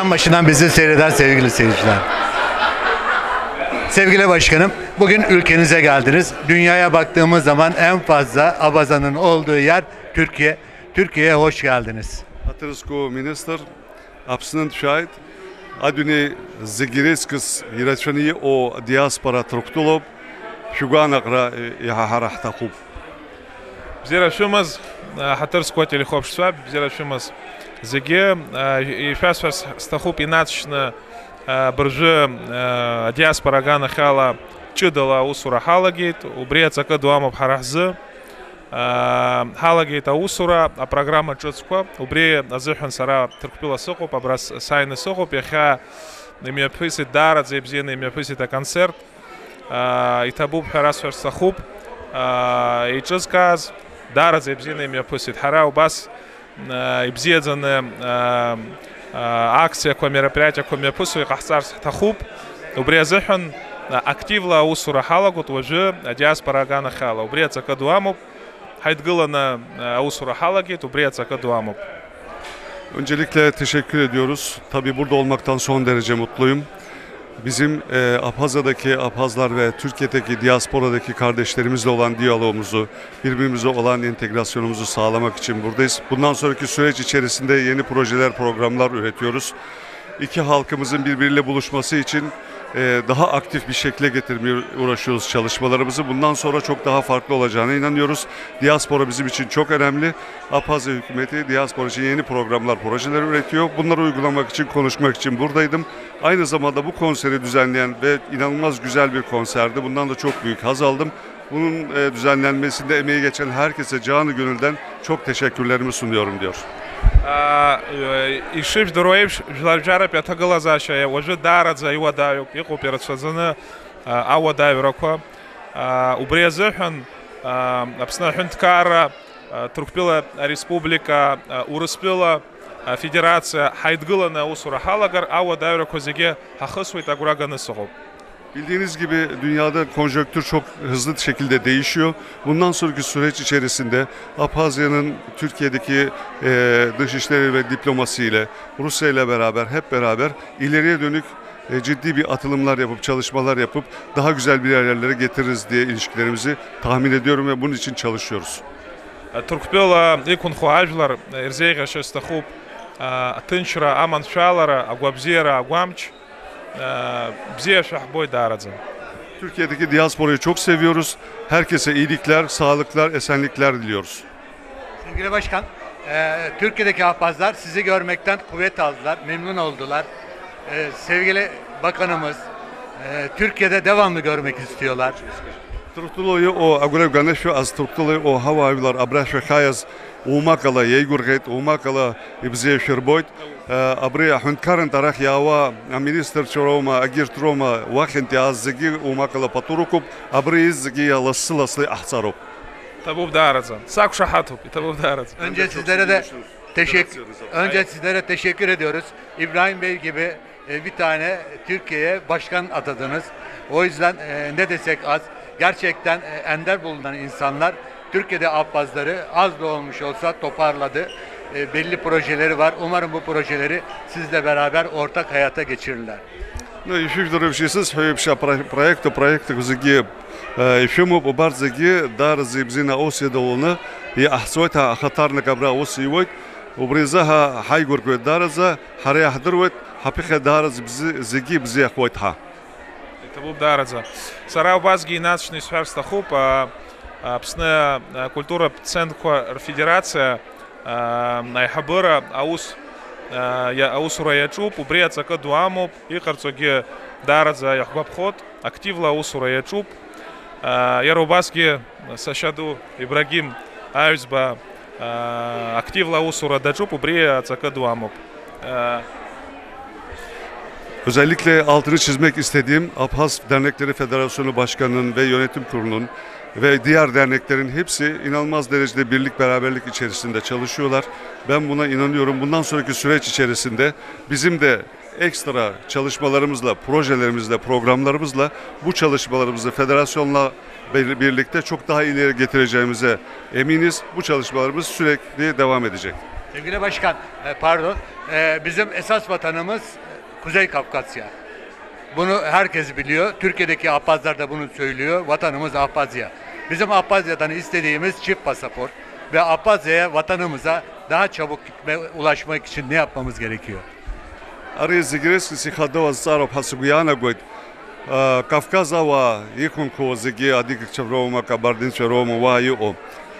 ekran başından bizi seyreden sevgili seyirciler. Sevgili başkanım, bugün ülkenize geldiniz. Dünyaya baktığımız zaman en fazla abazanın olduğu yer Türkiye. Türkiye'ye hoş geldiniz. Hatırsko minister, abstinent şahit, adüne zigireskis yiraçaniye o diaspora truktulop, şuganakra yaharah takub. Bizera şumaz hatırsko telexopşva, bizera şumaz zigi, ifasfas stahup inatşna برжы диаспора гана хала чидала усура халагит, убреца кадуамов харазы халагит аусура, а программа чудсква, убре азыхан сара туркпила сокоп, абрас сайны сокоп, яха имя писи дара, зебзина имя писи та концерт, и табуб харасфер сахуб, и чудсказ дара зебзина имя писи хара убас и бзедзаны акция ко мероприятие ко мепусу и кахсар тахуб убрезахан активла усура халагут уже диаспора гана хала убреца кадуаму haytgılana usura halagit ubreca kaduamı. Öncelikle teşekkür ediyoruz. Tabii burada olmaktan son derece mutluyum. Bizim Abhazya'daki Abhazlar ve Türkiye'deki diasporadaki kardeşlerimizle olan diyalogumuzu, birbirimize olan entegrasyonumuzu sağlamak için buradayız. Bundan sonraki süreç içerisinde yeni projeler, programlar üretiyoruz. İki halkımızın birbiriyle buluşması için daha aktif bir şekilde getirmeye uğraşıyoruz çalışmalarımızı. Bundan sonra çok daha farklı olacağına inanıyoruz. Diaspora bizim için çok önemli. Abhazya hükümeti diaspora için yeni programlar, projeler üretiyor. Bunları uygulamak için, konuşmak için buradaydım. Aynı zamanda bu konseri düzenleyen ve inanılmaz güzel bir konserdi. Bundan da çok büyük haz aldım. Bunun düzenlenmesinde emeği geçen herkese canı gönülden çok teşekkürlerimi sunuyorum diyor. Ишив здоровьев жларджара пятагала зашая уже дарадза его даю пику перцазана ава даю рако убрезахан абсна хунткара туркпила республика уруспила федерация хайдгылана усура халагар ава даю рако зеге хахысвайт агураганы согоп. Bildiğiniz gibi dünyada konjonktür çok hızlı şekilde değişiyor. Bundan sonraki süreç içerisinde Abhazya'nın Türkiye'deki dışişleri ve diplomasiyle, Rusya ile beraber hep beraber ileriye dönük ciddi bir atılımlar yapıp, çalışmalar yapıp daha güzel bir yerlere getiririz diye ilişkilerimizi tahmin ediyorum ve bunun için çalışıyoruz. Turkpila ikun хуажлар ирзейга шестахуп тынчра аманшалара агвабзера агвамч bize şahboy daradın. Türkiye'deki diasporayı çok seviyoruz. Herkese iyilikler, sağlıklar, esenlikler diliyoruz. Sevgili başkan, Türkiye'deki Abhazlar sizi görmekten kuvvet aldılar, memnun oldular. Sevgili bakanımız, Türkiye'de devamlı görmek istiyorlar. Turktuloyu o agurev ganesho az Turktuloyu o havaylar abraşa hayaz umakala yeygurget umakala ibze şerboyt abriya hunkaren tarah yawa minister çoroma agirtroma vakenti azzegi umakala paturukup abriyiz zegi yalasılaslı ahsarop. Tabub darazın. Sak şahatup tabub darazın. Önce sizlere teşekkür ediyoruz. İbrahim Bey gibi bir tane Türkiye'ye başkan atadınız. O yüzden ne desek az. Gerçekten ender bulunan insanlar Türkiye'de Abhazları az da olmuş olsa toparladı. Belli projeleri var. Umarım bu projeleri sizle beraber ortak hayata geçirirler. Еще здоровьшийсыз хойпша проекты гүзги ишему бобарзги дар зибзина оседолуна и ахсойта хатарна кабра осивойт обрезаха хайгургой дарза харяхдырвойт хапиха дарз зиги бзехвойтха. Tabub daradza. Сара базги национальный сферстахуп псна культура центра федерация найхабыра аус я аусура ячуп убреца кадуаму и харцоги дарадза яхбабхот активла аусура ячуп ярубаски сашаду Ибрагим Айзба активla ausura dacup ubreca kадуаму. Özellikle altını çizmek istediğim Abhaz Dernekleri Federasyonu Başkanı'nın ve Yönetim Kurulu'nun ve diğer derneklerin hepsi inanılmaz derecede birlik beraberlik içerisinde çalışıyorlar. Ben buna inanıyorum. Bundan sonraki süreç içerisinde bizim de ekstra çalışmalarımızla, projelerimizle, programlarımızla bu çalışmalarımızı federasyonla birlikte çok daha ileri getireceğimize eminiz. Bu çalışmalarımız sürekli devam edecek. Sevgili Başkan, pardon, bizim esas vatanımız Kuzey Kafkasya. Bunu herkes biliyor. Türkiye'deki Ahbazlar da bunu söylüyor. Vatanımız Ahbazya. Bizim Ahbazya'dan istediğimiz çift pasaport ve Ahbazya'ya, vatanımıza daha çabuk ulaşmak için ne yapmamız gerekiyor? Ари зигирес сихадова царо пасугуяна гойт Кавказава ихунко зиги адик чаврома кабардин чаврома ваю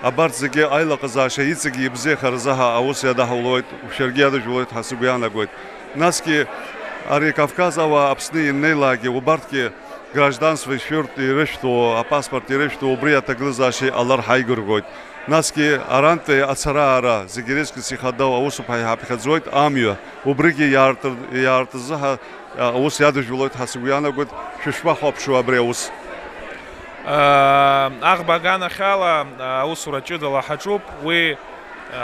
абарт зиги айла казаша ицги бзе харзаха аусия да хавлойт шергия да жулойт хасугуяна гойт наски ари Кавказава апсны нейлаги убартки гражданство шурт и решто а паспорт и решто убрията глазаши алар хайгур гойт наски аранте ацарара зигирески сихадава аусу пай хапихадзойт амио убриги яртзаха аус яду жулойт хасугуяна гойт шушва хопшу абреус Ахбагана хала аусура чудала хачуп уи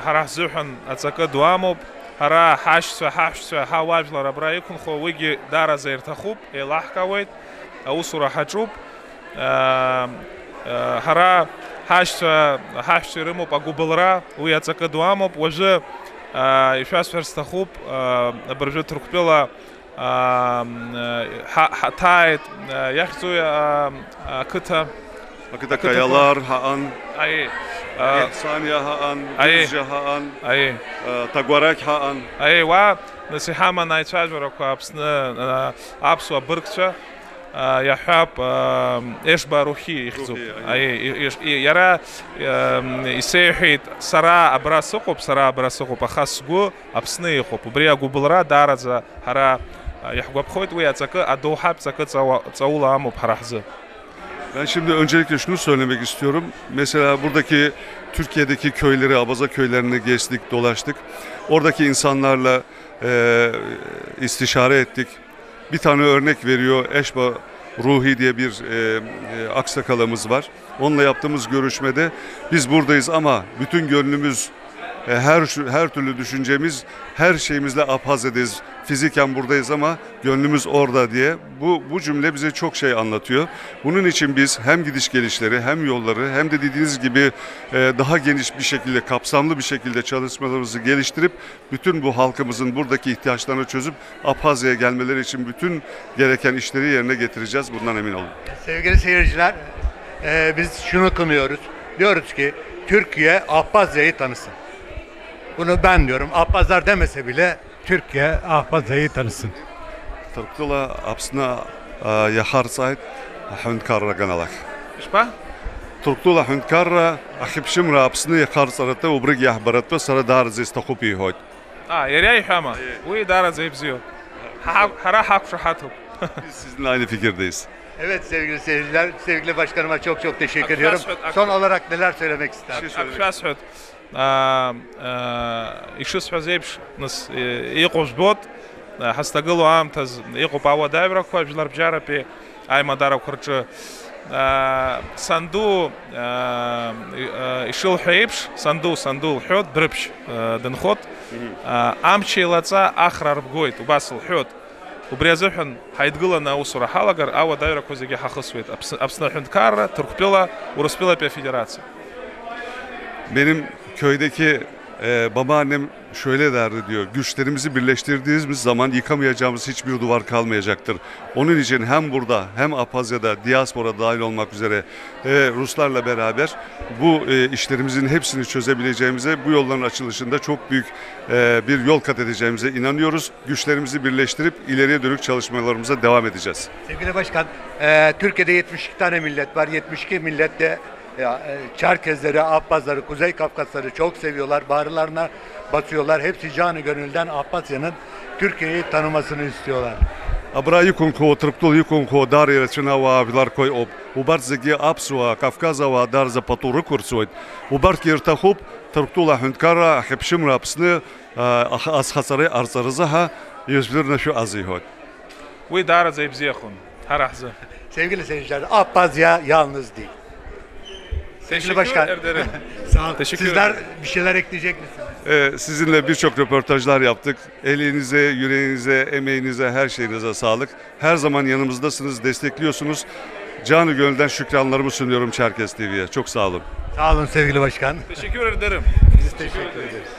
харазухан ацака дуамоп хара хашсва хаважла рабраикун хо уиги дараза иртахуп элахкавойт аусура хачуп хара хашсва рымоп агубалра уи ацака дуамоп уже ишас ферстахуп баржу туркпела тайт яхсуя кыта Akıda kayalar haan, ay Saniye haan, Ay. Düzce haan, ay Taguarek haan. ay wa насихама найчажвара капсна апсуа быркча яхап эшба рухи ихзуп Рухи, ay яра исехит сара абрасоқоп ахасгу апсны ихоп убрия гублра дараза хара яхгопхойт уя цакы адохап цакы цаула амуп харахзы. Ben şimdi öncelikle şunu söylemek istiyorum. Mesela buradaki Türkiye'deki köyleri, Abaza köylerini gezdik, dolaştık. Oradaki insanlarla istişare ettik. Bir tane örnek veriyor. Eşba Ruhi diye bir aksakalımız var. Onunla yaptığımız görüşmede biz buradayız ama bütün gönlümüz, her türlü düşüncemiz, her şeyimizle Abhazya'dayız. Fiziken buradayız ama gönlümüz orada diye. Bu cümle bize çok şey anlatıyor. Bunun için biz hem gidiş gelişleri hem yolları hem de dediğiniz gibi daha geniş bir şekilde, kapsamlı bir şekilde çalışmalarımızı geliştirip bütün bu halkımızın buradaki ihtiyaçlarını çözüp Abhazya'ya gelmeleri için bütün gereken işleri yerine getireceğiz. Bundan emin olun. Sevgili seyirciler, biz şunu kınıyoruz. Diyoruz ki Türkiye Ahbazya'yı tanısın. Bunu ben diyorum. Ahbazlar demese bile Türkiye Ahbazya'yı tanısın. Tarıktıla apsına yahar sayt hünkara ganalak. Шпа? Турктула хункара ахипшимра апсны харсарата убриг яхбаратта сара дарз истахупи хойт. Яряй хама. Уи дараза ибзиyo. Hara hak şahatup. Biz sizinle aynı fikirdeyiz. Evet sevgili seyirciler, sevgili başkanıma çok teşekkür Akşam ediyorum. söz- Son olarak neler söylemek ister? Akşasut. İşis hazebş nas iqos bot. Hastagılı amtaz iqop ava davra koylar bjarapi ayma dara kurçu. Sandu işil hayıpş sandu hüt brıpş dinhot. Amçı latsa ahrar bgoyt ubasıl hüt. Убрязыхын хайдгылана усура халагар ава дайра козеге хахысвет. Апсна хюнткара Туркпела Уруспелапия Federasyonu. Benim köydeki babaannem şöyle derdi diyor. Güçlerimizi birleştirdiğimiz zaman yıkamayacağımız hiçbir duvar kalmayacaktır. Onun için hem burada hem Abhazya'da diaspora dahil olmak üzere Ruslarla beraber bu işlerimizin hepsini çözebileceğimize, bu yolların açılışında çok büyük bir yol kat edeceğimize inanıyoruz. Güçlerimizi birleştirip ileriye dönük çalışmalarımıza devam edeceğiz. Sevgili başkan, Türkiye'de 72 tane millet var. 72 millet de Çerkezleri, Ahbazları, Kuzey Kafkasları çok seviyorlar. Bağrılarına basıyorlar. Hepsi canı gönülden Ahbazya'nın Türkiye'yi tanımasını istiyorlar. Abra yukunko, Turktul yukunko, Darya Çınava, Vilarkoy op. Ubart zegi Apsua, Kafkazava, Darza Paturu kursoyt. Ubart kirtahup, Turktula Hünkara, Hepşimra Apsını, Ashasarı Arsarızaha, yüzbirine şu azihot. Uy daraza ibziyahun. Harahzı. Sevgili seyirciler, Ahbazya yalnız değil. Sevgili başkan, sağ olun. Sizler bir şeyler ekleyecek misiniz? Sizinle birçok röportajlar yaptık. Elinize, yüreğinize, emeğinize, her şeyinize sağlık. Her zaman yanımızdasınız, destekliyorsunuz. Canı gönülden şükranlarımı sunuyorum Çerkez TV'ye. Çok sağ olun. Sağ olun sevgili başkan. Teşekkür ederim. Biz teşekkür ederiz.